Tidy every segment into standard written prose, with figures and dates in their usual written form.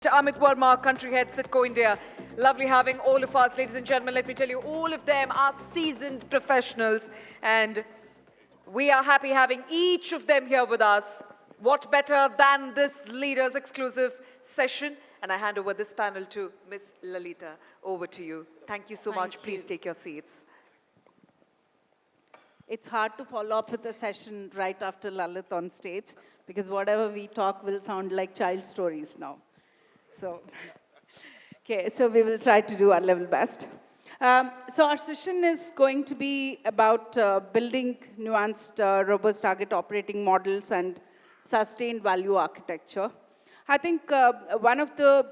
Amit Verma, country head, Citco India. Lovely having all of us. Ladies and gentlemen, let me tell you, all of them are seasoned professionals. And we are happy having each of them here with us. What better than this leaders exclusive session? And I hand over this panel to Ms. Lalitha. Over to you. Thank you so much. Please take your seats. It's hard to follow up with a session right after Lalitha on stage, because whatever we talk will sound like child stories now. So, okay, so we will try to do our level best. So our session is going to be about building nuanced, robust target operating models and sustained value architecture. I think one of the,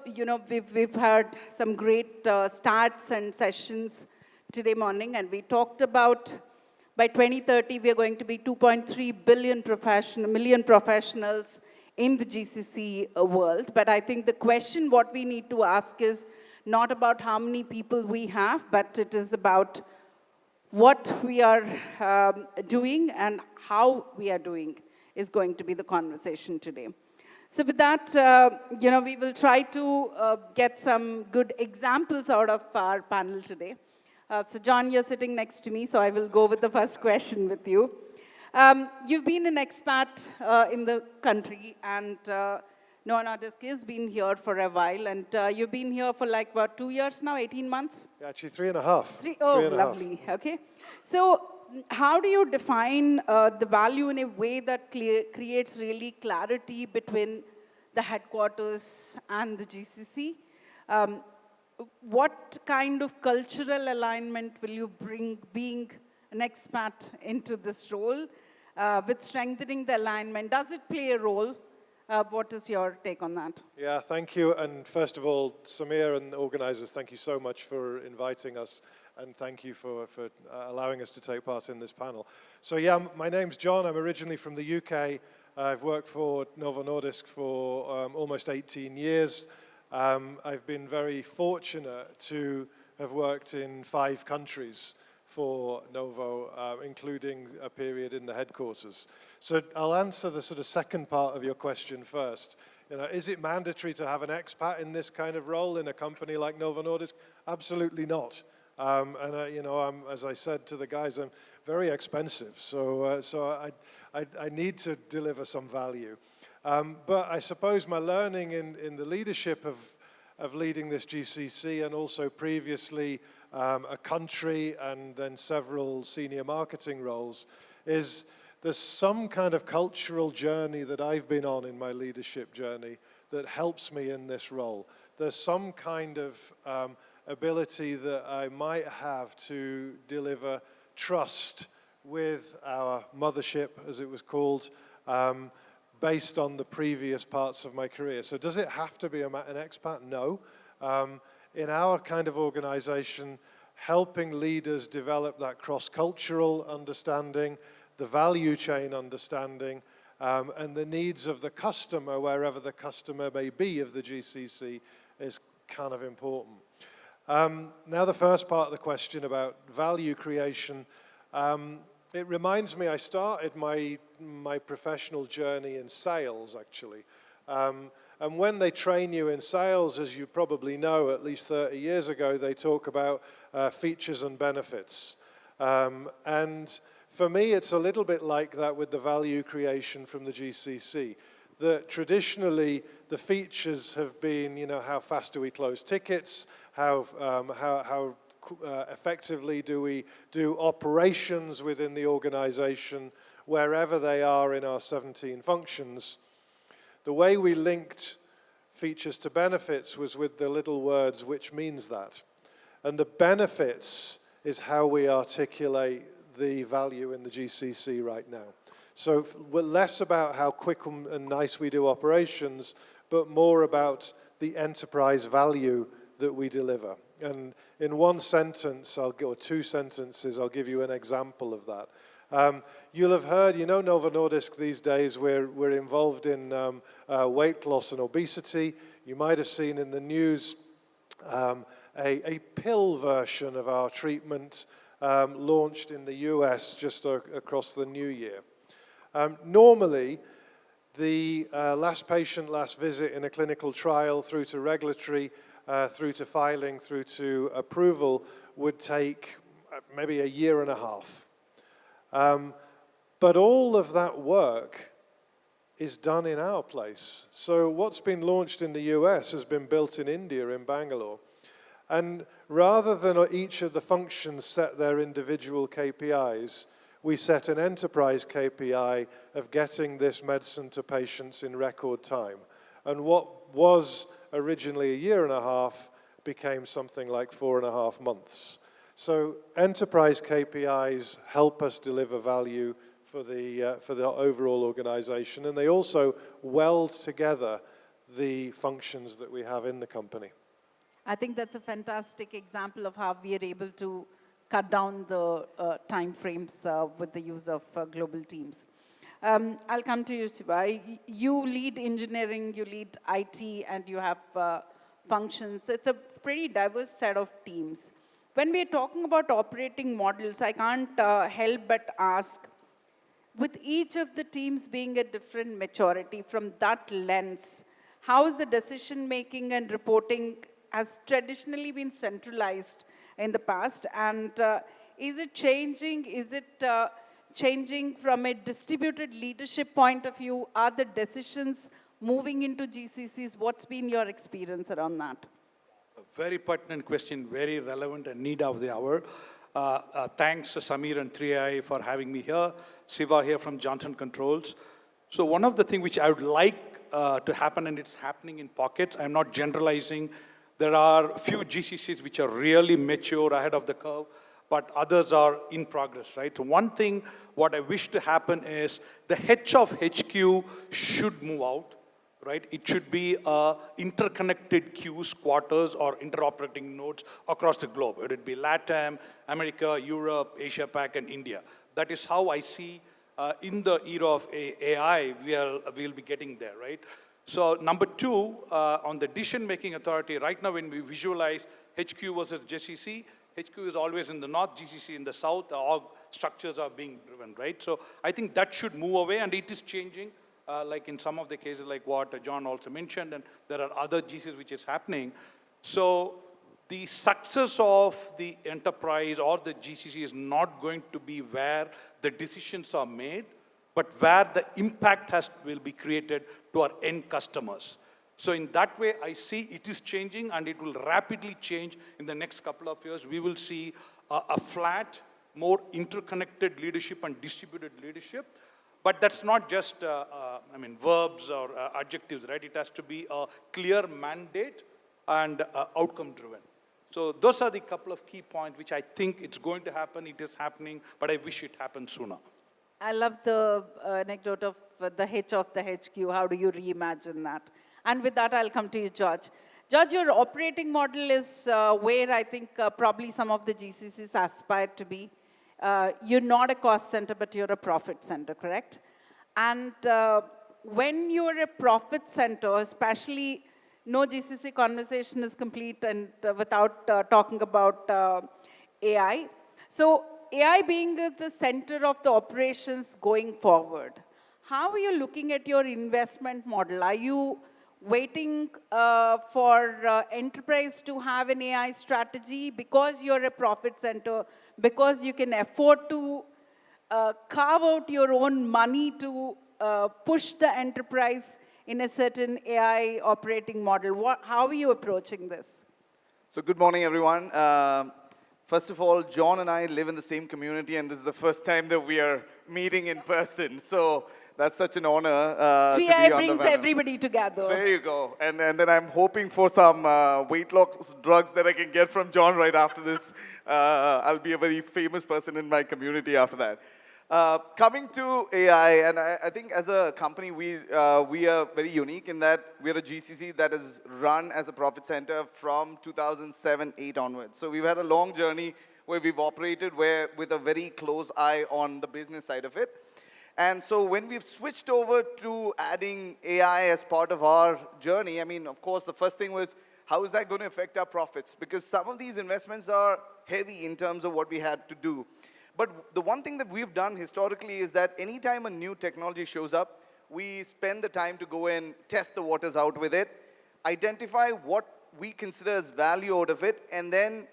we've had some great starts and sessions today morning, and we talked about by 2030, we are going to be 2.3 million professionals in the GCC world. But I think the question what we need to ask is not about how many people we have, but it is about what we are doing and how we are doing is going to be the conversation today. So with that, we will try to get some good examples out of our panel today. So John, you're sitting next to me, so I will go with the first question with you. You've been an expat in the country, and Nordisk has been here for a while, and you've been here for like, what, 2 years now, 18 months? Yeah, actually 3.5. Oh, lovely, okay. So how do you define the value in a way that creates really clarity between the headquarters and the GCC? What kind of cultural alignment will you bring being an expat into this role with strengthening the alignment? Does it play a role? What is your take on that? Yeah, thank you. And first of all, Samir and the organizers, thank you so much for inviting us. And thank you for allowing us to take part in this panel. So yeah, my name's John. I'm originally from the UK. I've worked for Novo Nordisk for almost 18 years. I've been very fortunate to have worked in 5 countries for Novo, including a period in the headquarters. So I'll answer the sort of second part of your question first. Is it mandatory to have an expat in this kind of role in a company like Novo Nordisk? Absolutely not. As I said to the guys, I'm very expensive, so I need to deliver some value. But I suppose my learning in the leadership of leading this GCC, and also previously a country and then several senior marketing roles, is there's some kind of cultural journey that I've been on in my leadership journey that helps me in this role. There's some kind of ability that I might have to deliver trust with our mothership, as it was called, based on the previous parts of my career. So does it have to be an expat? No. In our kind of organization, helping leaders develop that cross-cultural understanding, the value chain understanding, and the needs of the customer, wherever the customer may be of the GCC, is kind of important. Now the first part of the question about value creation, it reminds me I started my professional journey in sales, actually. And when they train you in sales, as you probably know, at least 30 years ago, they talk about features and benefits. And for me, it's a little bit like that with the value creation from the GCC. That traditionally, the features have been, how fast do we close tickets? How effectively do we do operations within the organization, wherever they are in our 17 functions? The way we linked features to benefits was with the little words, which means that. And the benefits is how we articulate the value in the GCC right now. So we're less about how quick and nice we do operations, but more about the enterprise value that we deliver. And in one sentence, or 2 sentences, I'll give you an example of that. You'll have heard, Novo Nordisk these days, we're involved in weight loss and obesity. You might have seen in the news a pill version of our treatment launched in the US just across the new year. Normally, the last patient, last visit in a clinical trial through to regulatory, through to filing, through to approval would take maybe a year and a half. But all of that work is done in our place. So what's been launched in the US has been built in India, in Bangalore. And rather than each of the functions set their individual KPIs, we set an enterprise KPI of getting this medicine to patients in record time. And what was originally a year and a half became something like 4.5 months. So enterprise KPIs help us deliver value for the overall organization, and they also weld together the functions that we have in the company. I think that's a fantastic example of how we are able to cut down the time frames with the use of global teams. I'll come to you, Siva. You lead engineering, you lead IT, and you have functions. It's a pretty diverse set of teams. When we're talking about operating models, I can't help but ask, with each of the teams being a different maturity, from that lens, how is the decision-making and reporting has traditionally been centralized in the past? And is it changing? Is it changing from a distributed leadership point of view? Are the decisions moving into GCCs? What's been your experience around that? A very pertinent question, very relevant and need of the hour. Thanks Samir and 3i for having me here. Siva here from Johnson Controls. So one of the things which I would like to happen, and it's happening in pockets, I'm not generalizing. There are a few GCCs which are really mature, ahead of the curve, but others are in progress, right? So one thing, what I wish to happen is the H of HQ should move out, right? It should be interconnected queues, quarters, or interoperating nodes across the globe. It would be LATAM, America, Europe, Asia Pac, and India. That is how I see in the era of AI, we'll be getting there, right? So number two, on the decision-making authority, right now when we visualize HQ versus GCC, HQ is always in the north, GCC in the south, all structures are being driven, right? So I think that should move away, and it is changing. Like in some of the cases, like what John also mentioned, and there are other GCs which is happening. So the success of the enterprise or the GCC is not going to be where the decisions are made, but where the impact will be created to our end customers. So in that way, I see it is changing, and it will rapidly change in the next couple of years. We will see a flat, more interconnected leadership and distributed leadership. But that's not just, verbs or adjectives, right? It has to be a clear mandate and outcome-driven. So those are the couple of key points which I think it's going to happen, it is happening, but I wish it happened sooner. I love the anecdote of the H of the HQ. How do you reimagine that? And with that, I'll come to you, George. George, your operating model is where I think probably some of the GCCs aspire to be. You're not a cost center, but you're a profit center, correct? And when you're a profit center, especially, no GCC conversation is complete and without talking about AI. So AI being at the center of the operations going forward, how are you looking at your investment model? Are you waiting for enterprise to have an AI strategy because you're a profit center, because you can afford to carve out your own money to push the enterprise in a certain AI operating model? How are you approaching this? So good morning, everyone. First of all, John and I live in the same community, and this is the first time that we are meeting in person. So that's such an honor to be on the brings everybody together. There you go. And then I'm hoping for some weight loss drugs that I can get from John right after this. I'll be a very famous person in my community after that. Coming to AI, and I think as a company, we are very unique in that we're a GCC that is run as a profit center from 2007-8 onwards. So we've had a long journey where we've operated with a very close eye on the business side of it. And so when we've switched over to adding AI as part of our journey, I mean, of course, the first thing was, how is that going to affect our profits? Because some of these investments are heavy in terms of what we had to do. But the one thing that we've done historically is that anytime a new technology shows up, we spend the time to go and test the waters out with it, identify what we consider as value out of it, and then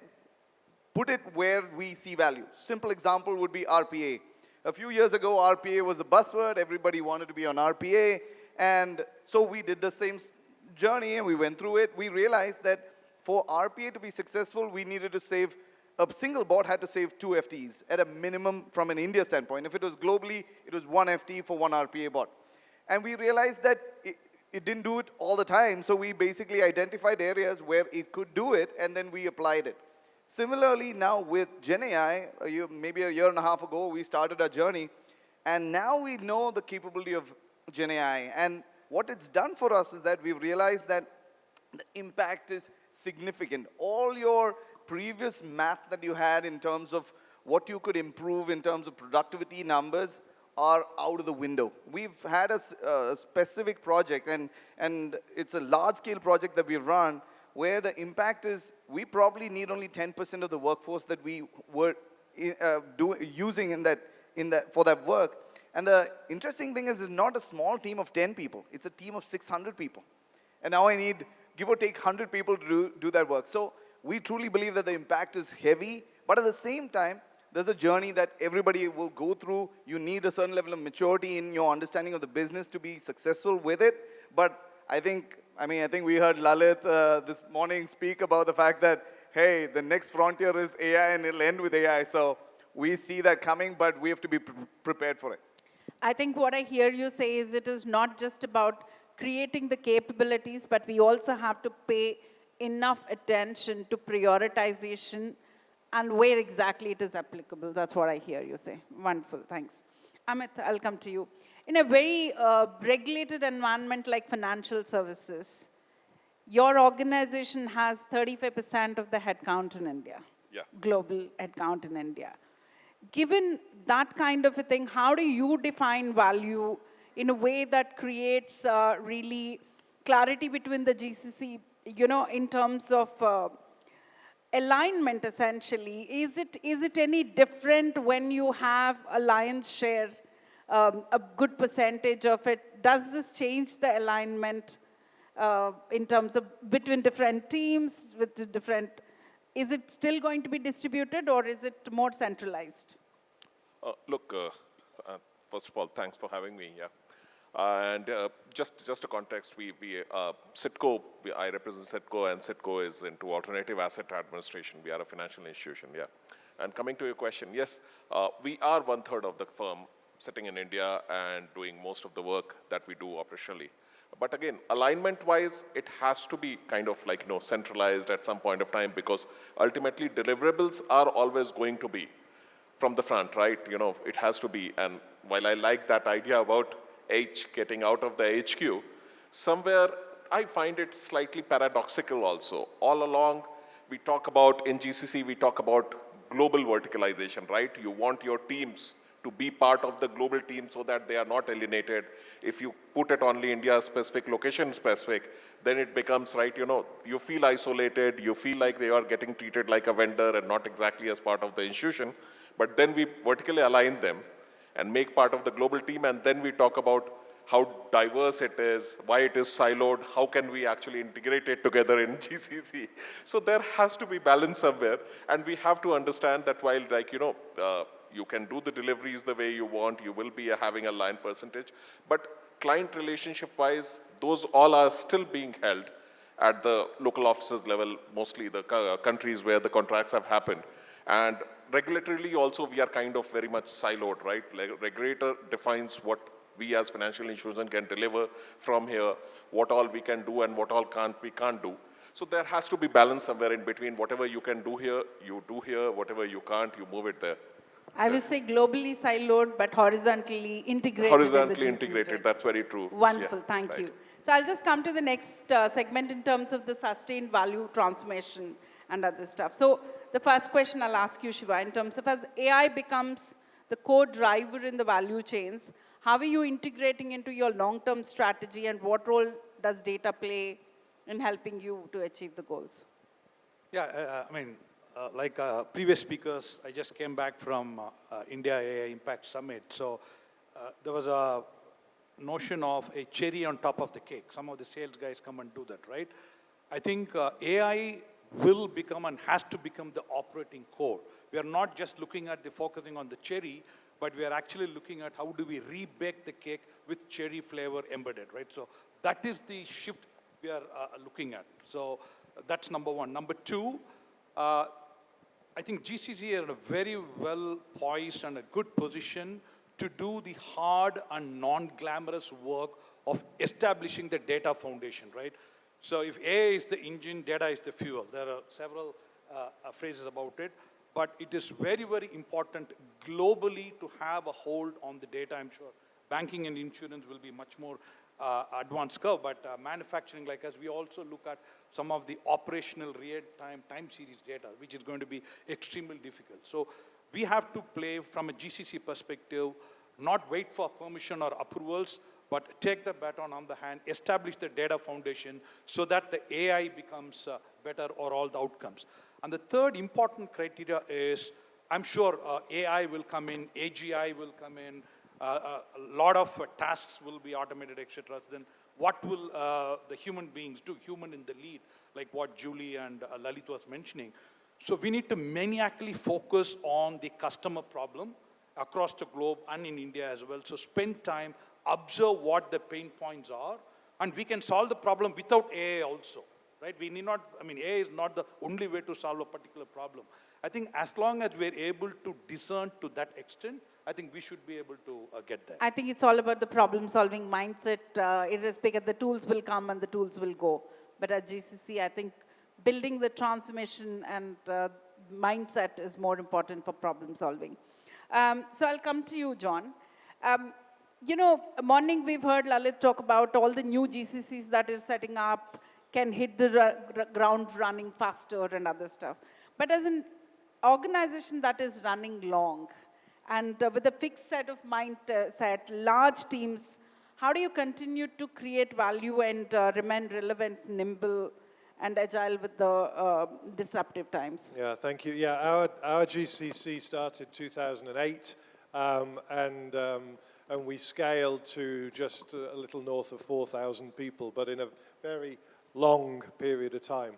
put it where we see value. Simple example would be RPA. A few years ago, RPA was a buzzword. Everybody wanted to be on RPA. And so we did the same journey and we went through it. We realized that for RPA to be successful, we needed to save, a single bot had to save 2 FTs at a minimum from an India standpoint. If it was globally, it was 1 FT for 1 RPA bot. And we realized that it didn't do it all the time. So we basically identified areas where it could do it, and then we applied it. Similarly, now with GenAI, maybe a year and a half ago, we started our journey. And now we know the capability of GenAI. And what it's done for us is that we've realized that the impact is significant. All your previous math that you had in terms of what you could improve in terms of productivity numbers are out of the window. We've had a specific project, and it's a large-scale project that we've run, where the impact is we probably need only 10% of the workforce that we were using for that work. And the interesting thing is, it's not a small team of 10 people. It's a team of 600 people. And now I need, give or take, 100 people to do that work. So we truly believe that the impact is heavy, but at the same time, there's a journey that everybody will go through. You need a certain level of maturity in your understanding of the business to be successful with it. But I think we heard Lalitha this morning speak about the fact that, hey, the next frontier is AI and it'll end with AI. So we see that coming, but we have to be prepared for it. I think what I hear you say is it is not just about creating the capabilities, but we also have to pay enough attention to prioritization and where exactly it is applicable. That's what I hear you say. Wonderful, thanks. Amit, I'll come to you. In a very regulated environment like financial services, your organization has 35% of the headcount in India, global headcount in India. Given that kind of a thing, how do you define value in a way that creates really clarity between the GCC, in terms of alignment, essentially? Is it any different when you have a lion's share, a good percentage of it? Does this change the alignment in terms of between different teams, with different? Is it still going to be distributed, or is it more centralized? Look, first of all, thanks for having me. And just a context, Citco, I represent Citco, and Citco is into alternative asset administration. We are a financial institution, And coming to your question, yes, we are 1/3 of the firm sitting in India and doing most of the work that we do operationally. But again, alignment-wise, it has to be kind of like, centralized at some point of time, because ultimately deliverables are always going to be from the front, right? It has to be. And while I like that idea about H getting out of the HQ, somewhere I find it slightly paradoxical also. All along, we talk about, in GCC, we talk about global verticalization, right? You want your teams to be part of the global team so that they are not alienated. If you put it only India-specific, location-specific, then it becomes, right, you feel isolated, you feel like they are getting treated like a vendor and not exactly as part of the institution. But then we vertically align them and make part of the global team, and then we talk about how diverse it is, why it is siloed, how can we actually integrate it together in GCC. So there has to be balance somewhere, and we have to understand that while, like, you can do the deliveries the way you want, you will be having a line percentage, but client relationship-wise, those all are still being held at the local offices level, mostly the countries where the contracts have happened. And regulatorily also, we are kind of very much siloed, right? Like, regulator defines what we as financial institutions can deliver from here, what all we can do and what all we can't do. So there has to be balance somewhere in between. Whatever you can do here, you do here. Whatever you can't, you move it there. I will say globally siloed, but horizontally integrated. Horizontally integrated, that's very true. Wonderful, thank you. So I'll just come to the next segment in terms of the sustained value transformation and other stuff. So the first question I'll ask you, Shiva, in terms of as AI becomes the core driver in the value chains, how are you integrating into your long-term strategy, and what role does data play in helping you to achieve the goals? Yeah, like previous speakers, I just came back from India AI Impact Summit. So there was a notion of a cherry on top of the cake. Some of the sales guys come and do that, right? I think AI will become and has to become the operating core. We are not just looking at the focusing on the cherry, but we are actually looking at how do we rebake the cake with cherry flavor embedded, right? So that is the shift we are looking at. So that's number one. Number two, I think GCC are in a very well poised and a good position to do the hard and non-glamorous work of establishing the data foundation, right? So if AI is the engine, data is the fuel. There are several phrases about it, but it is very, very important globally to have a hold on the data. I'm sure banking and insurance will be much more advanced curve, but manufacturing like us, we also look at some of the operational real-time time series data, which is going to be extremely difficult. So we have to play from a GCC perspective, not wait for permission or approvals, but take the baton on the hand, establish the data foundation so that the AI becomes better or all the outcomes. And the third important criteria is, I'm sure AI will come in, AGI will come in, a lot of tasks will be automated, etc. Then what will the human beings do, human in the lead, like what Julie and Lalitha was mentioning. So we need to maniacally focus on the customer problem across the globe and in India as well. So spend time, observe what the pain points are, and we can solve the problem without AI also, right? We need not, I mean, AI is not the only way to solve a particular problem. I think as long as we're able to discern to that extent, I think we should be able to get there. I think it's all about the problem-solving mindset. Irrespective, the tools will come and the tools will go. But at GCC, I think building the transformation and mindset is more important for problem-solving. So I'll come to you, John. You know, morning we've heard Lalit talk about all the new GCCs that is setting up, can hit the ground running faster and other stuff. But as an organization that is running long, and with a fixed set of mindset, large teams, how do you continue to create value and remain relevant, nimble, and agile with the disruptive times? Yeah, thank you. Yeah, our GCC started 2008, and we scaled to just a little north of 4,000 people, but in a very long period of time.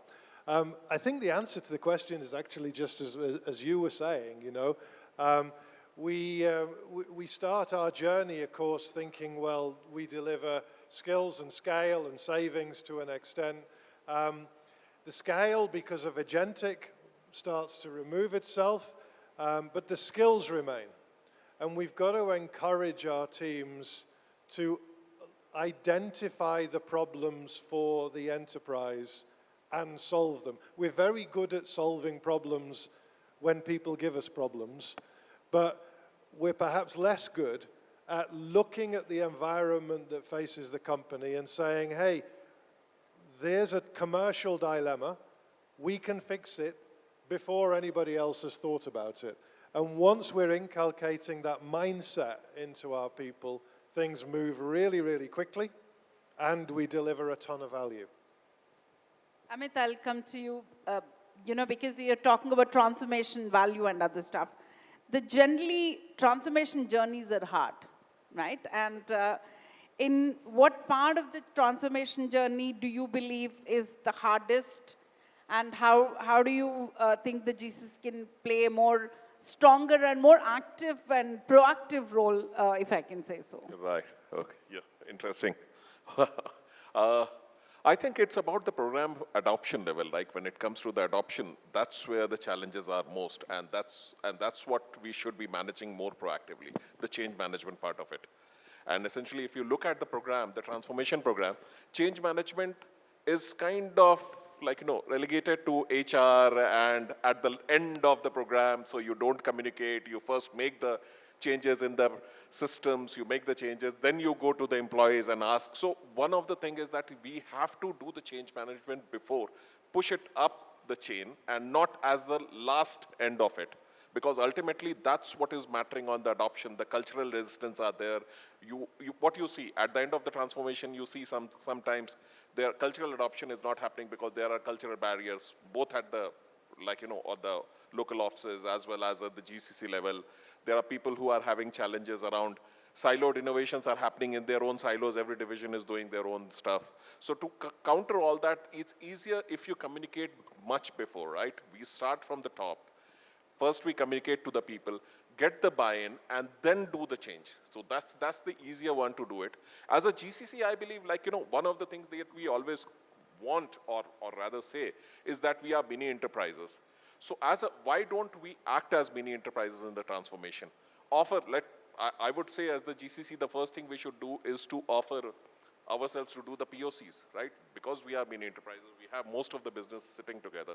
I think the answer to the question is actually just as you were saying, you know. We start our journey, of course, thinking, well, we deliver skills and scale and savings to an extent. The scale, because of agentic, starts to remove itself, but the skills remain. And we've got to encourage our teams to identify the problems for the enterprise and solve them. We're very good at solving problems when people give us problems, but we're perhaps less good at looking at the environment that faces the company and saying, hey, there's a commercial dilemma, we can fix it before anybody else has thought about it. And once we're inculcating that mindset into our people, things move really, really quickly, and we deliver a ton of value. Amit, I'll come to you, you know, because we are talking about transformation, value, and other stuff. Generally, transformation journeys are hard, right? And in what part of the transformation journey do you believe is the hardest? And how do you think the GCC can play a more stronger and more active and proactive role, if I can say so? Right, okay, yeah, interesting. I think it's about the program adoption level. Like when it comes to the adoption, that's where the challenges are most, and that's what we should be managing more proactively, the change management part of it. And essentially, if you look at the program, the transformation program, change management is kind of like, you know, relegated to HR and at the end of the program, so you don't communicate, you first make the changes in the systems, you make the changes, then you go to the employees and ask. So one of the things is that we have to do the change management before, push it up the chain and not as the last end of it. Because ultimately that's what is mattering on the adoption. The cultural resistance are there. What you see at the end of the transformation, you see sometimes their cultural adoption is not happening because there are cultural barriers, both at the, like, you know, or the local offices as well as at the GCC level. There are people who are having challenges around Siloed innovations are happening in their own silos. Every division is doing their own stuff. So to counter all that, it's easier if you communicate much before, right? We start from the top. First, we communicate to the people, get the buy-in, and then do the change. So that's the easier one to do it. As a GCC, I believe, like, you know, one of the things that we always want, or rather say, is that we are mini enterprises. So why don't we act as mini enterprises in the transformation? I would say as the GCC, the first thing we should do is to offer ourselves to do the POCs, right? Because we are mini enterprises, we have most of the business sitting together.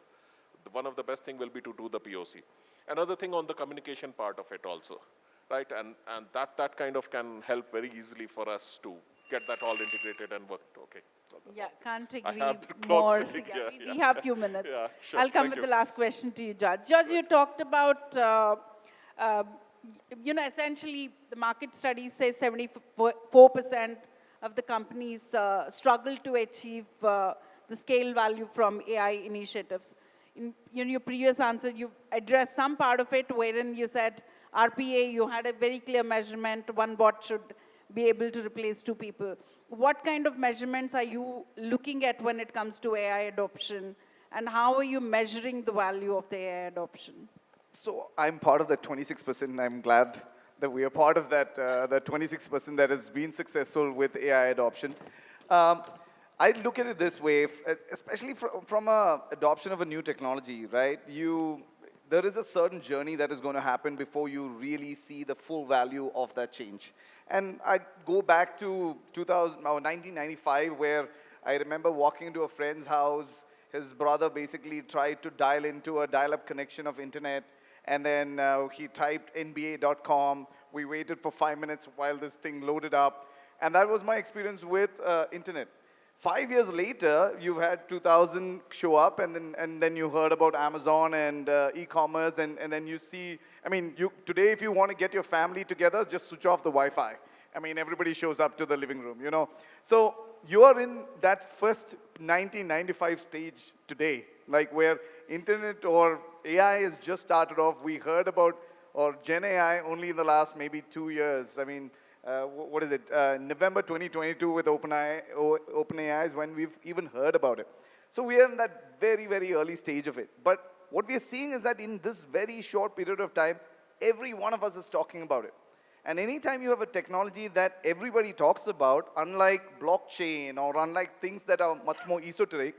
One of the best thing will be to do the POC. Another thing on the communication part of it also, right? And that kind of can help very easily for us to get that all integrated and worked, okay. Yeah, can't I agree have the clock more. sitting Yeah, here, we yeah. have a few minutes. Yeah, sure, I'll come thank with you. the last question to you, Judge. Judge, you talked about, you know, essentially the market studies say 74% of the companies struggle to achieve the scale value from AI initiatives. In your previous answer, you addressed some part of it wherein you said RPA, you had a very clear measurement, one bot should be able to replace 2 people. What kind of measurements are you looking at when it comes to AI adoption, and how are you measuring the value of the AI adoption? So I'm part of that 26%, and I'm glad that we are part of that 26% that has been successful with AI adoption. I look at it this way, especially from adoption of a new technology, right? There is a certain journey that is going to happen before you really see the full value of that change. And I go back to 1995, where I remember walking into a friend's house. His brother basically tried to dial into a dial-up connection of internet, and then he typed nba.com. We waited for 5 minutes while this thing loaded up. And that was my experience with internet. 5 years later, you've had 2000 show up, and then you heard about Amazon and e-commerce, and then you see, I mean, today if you want to get your family together, just switch off the Wi-Fi. I mean, everybody shows up to the living room, you know. So you are in that first 1995 stage today, like where internet or AI has just started off. We heard about, or Gen AI only in the last maybe 2 years. I mean, what is it? November 2022 with OpenAI is when we've even heard about it. So we are in that very, very early stage of it. But what we are seeing is that in this very short period of time, every one of us is talking about it. And anytime you have a technology that everybody talks about, unlike blockchain or unlike things that are much more esoteric,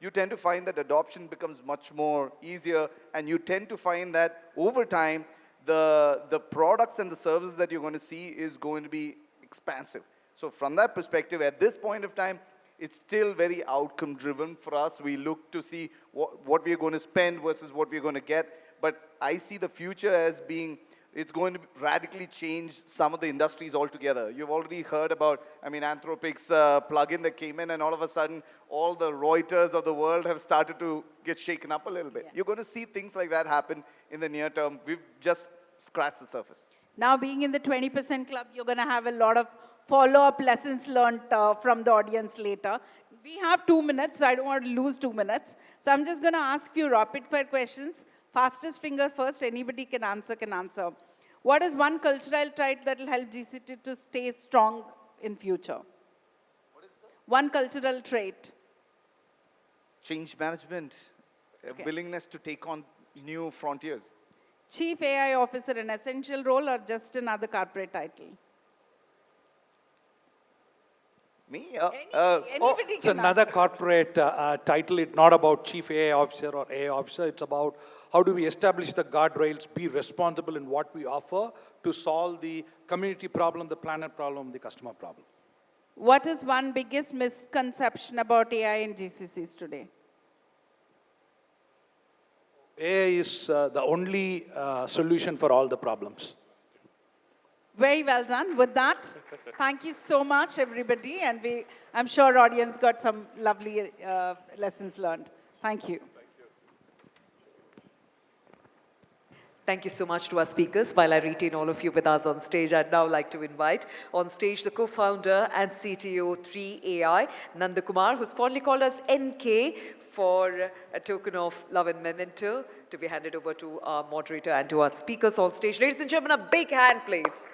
you tend to find that adoption becomes much more easier, and you tend to find that over time, the products and the services that you're going to see is going to be expansive. So from that perspective, at this point of time, it's still very outcome driven for us. We look to see what we're going to spend versus what we're going to get. But I see the future as being, it's going to radically change some of the industries altogether. You've already heard about, I mean, Anthropic's plugin that came in, and all of a sudden, all the Reuters of the world have started to get shaken up a little bit. Yeah. You're going to see things like that happen in the near term. We've just scratched the surface. Now, being in the 20% club, you're going to have a lot of follow-up lessons learned from the audience later. We have 2 minutes, so I don't want to lose 2 minutes. So I'm just going to ask you rapid-fire questions. Fastest finger first, anybody can answer, What is one cultural trait that will help GCT to stay strong in future? What is that? One cultural trait. Change management, Okay. willingness to take on new frontiers. Chief AI Officer, an essential role or just another corporate title? Me? Anybody It's can another answer. corporate title. It's not about chief AI officer or AI officer. It's about how do we establish the guardrails, be responsible in what we offer to solve the community problem, the planet problem, the customer problem. What is one biggest misconception about AI in GCCs today? AI is the only solution for all the problems. Very well done. With that, thank you so much, everybody. And I'm sure audience got some lovely lessons learned. Thank you. Thank you so much to our speakers. While I retain all of you with us on stage, I'd now like to invite on stage the co-founder and CTO 3AI, Nandakumar, who's fondly called us NK, for a token of love and memento to be handed over to our moderator and to our speakers on stage. Ladies and gentlemen, a big hand, please.